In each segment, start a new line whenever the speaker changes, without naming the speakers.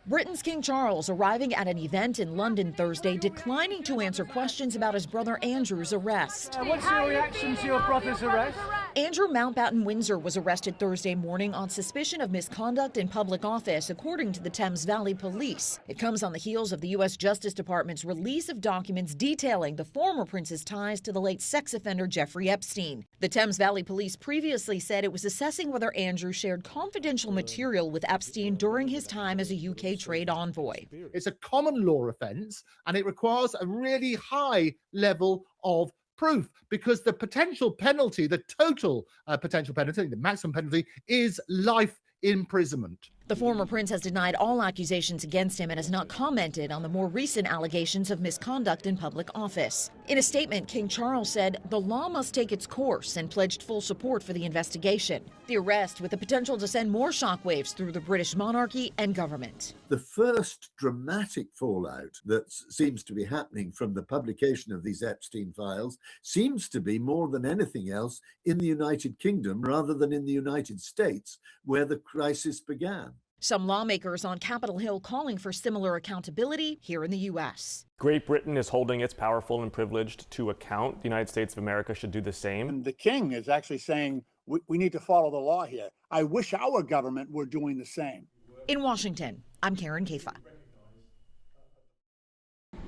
Britain's King Charles arriving at an event in London Thursday, declining to answer questions about his brother Andrew's arrest.
What's your reaction to your brother's arrest?
Andrew Mountbatten-Windsor was arrested Thursday morning on suspicion of misconduct in public office, according to the Thames Valley Police. It comes on the heels of the U.S. Justice Department's release of documents detailing the former prince's ties to the late sex offender Jeffrey Epstein. The Thames Valley Police previously said it was assessing whether Andrew shared confidential material with Epstein during his time as a UK trade envoy.
It's a common law offence, and it requires a really high level of proof, because the potential penalty, the total potential penalty, the maximum penalty, is life imprisonment.
The former prince has denied all accusations against him and has not commented on the more recent allegations of misconduct in public office. In a statement, King Charles said the law must take its course and pledged full support for the investigation. The arrest with the potential to send more shockwaves through the British monarchy and government.
The first dramatic fallout that seems to be happening from the publication of these Epstein files seems to be, more than anything else, in the United Kingdom rather than in the United States, where the crisis began.
Some lawmakers on Capitol Hill calling for similar accountability here in the U.S.
Great Britain is holding its powerful and privileged to account. The United States of America should do the same.
And the king is actually saying we need to follow the law here. I wish our government were doing the same.
In Washington, I'm Karen Kafa.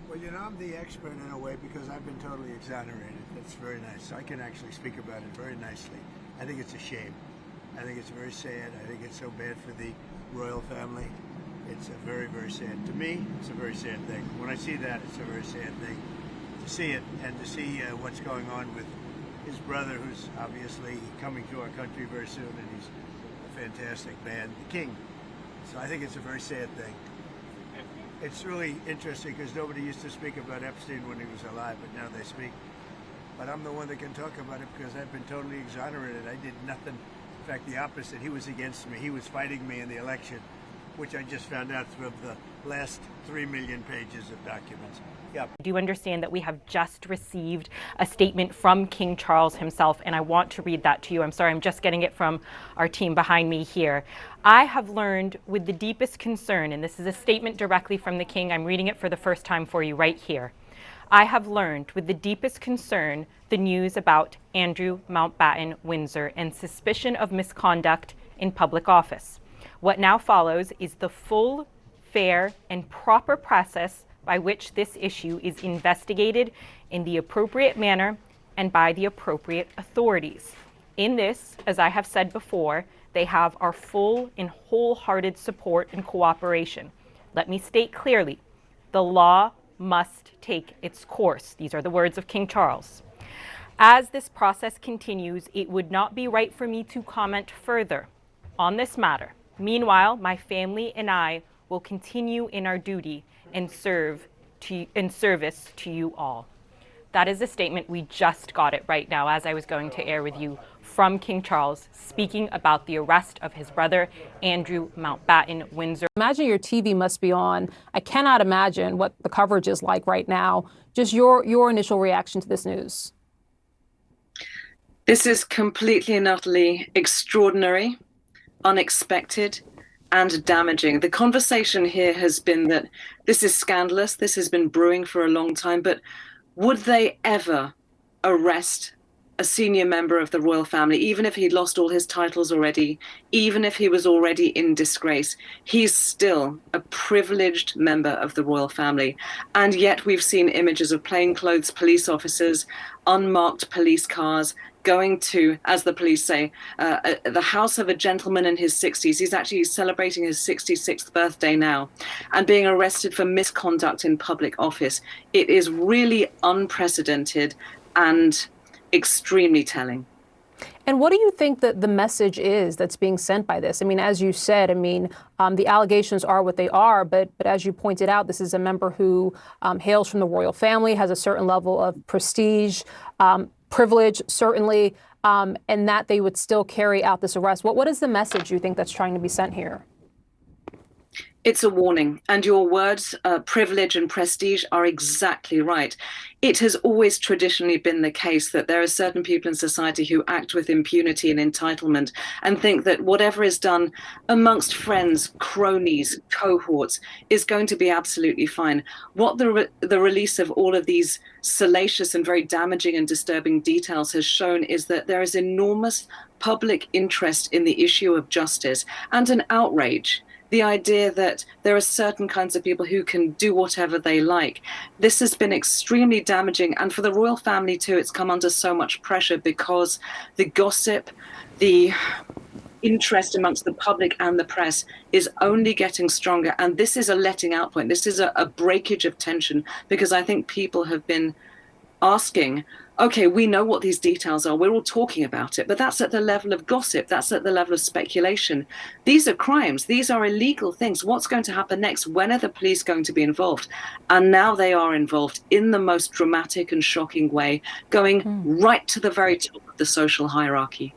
Well, you know, I'm the expert in a way because I've been totally exonerated. That's very nice. I can actually speak about it very nicely. I think it's a shame. I think it's very sad. I think it's so bad for the royal family. It's a very, very sad. To me, it's a very sad thing. When I see that, it's a very sad thing. To see it and to see what's going on with his brother, who's obviously coming to our country very soon, and he's a fantastic man, the king. So I think it's a very sad thing. It's really interesting because nobody used to speak about Epstein when he was alive, but now they speak. But I'm the one that can talk about it because I've been totally exonerated. I did nothing. In fact, the opposite. He was against me. He was fighting me in the election, which I just found out through the last 3 million pages of documents. Yep.
Do you understand that we have just received a statement from King Charles himself, and I want to read that to you. I'm sorry, I'm just getting it from our team behind me here. I have learned with the deepest concern, and this is a statement directly from the King. I'm reading it for the first time for you right here. I have learned with the deepest concern the news about Andrew Mountbatten-Windsor and suspicion of misconduct in public office. What now follows is the full, fair, and proper process by which this issue is investigated in the appropriate manner and by the appropriate authorities. In this, as I have said before, they have our full and wholehearted support and cooperation. Let me state clearly, the law must take its course. These are the words of King Charles. As this process continues, it would not be right for me to comment further on this matter. Meanwhile, my family and I will continue in our duty and service to you all. That is a statement. We just got it right now as I was going to air with you from King Charles, speaking about the arrest of his brother, Andrew Mountbatten-Windsor.
Imagine your TV must be on. I cannot imagine what the coverage is like right now. Just your initial reaction to this news.
This is completely and utterly extraordinary, unexpected, and damaging. The conversation here has been that this is scandalous, this has been brewing for a long time, but would they ever arrest a senior member of the royal family, even if he'd lost all his titles already, even if he was already in disgrace? He's still a privileged member of the royal family. And yet we've seen images of plainclothes police officers, unmarked police cars, going to, as the police say, the house of a gentleman in his 60s. He's actually celebrating his 66th birthday now, and being arrested for misconduct in public office. It is really unprecedented and extremely telling.
And what do you think that the message is that's being sent by this? I mean, as you said, the allegations are what they are, but as you pointed out, this is a member who hails from the royal family, has a certain level of prestige, privilege, certainly, and that they would still carry out this arrest. What is the message you think that's trying to be sent here?
It's a warning. And your words, privilege and prestige, are exactly right. It has always traditionally been the case that there are certain people in society who act with impunity and entitlement and think that whatever is done amongst friends, cronies, cohorts is going to be absolutely fine. What the release of all of these salacious and very damaging and disturbing details has shown is that there is enormous public interest in the issue of justice and an outrage. The idea that there are certain kinds of people who can do whatever they like. This has been extremely damaging. And for the royal family too, it's come under so much pressure because the gossip, the interest amongst the public and the press is only getting stronger. And this is a letting out point. This is a breakage of tension, because I think people have been asking, okay, we know what these details are. We're all talking about it, but that's at the level of gossip. That's at the level of speculation. These are crimes. These are illegal things. What's going to happen next? When are the police going to be involved? And now they are involved in the most dramatic and shocking way, going right to the very top of the social hierarchy.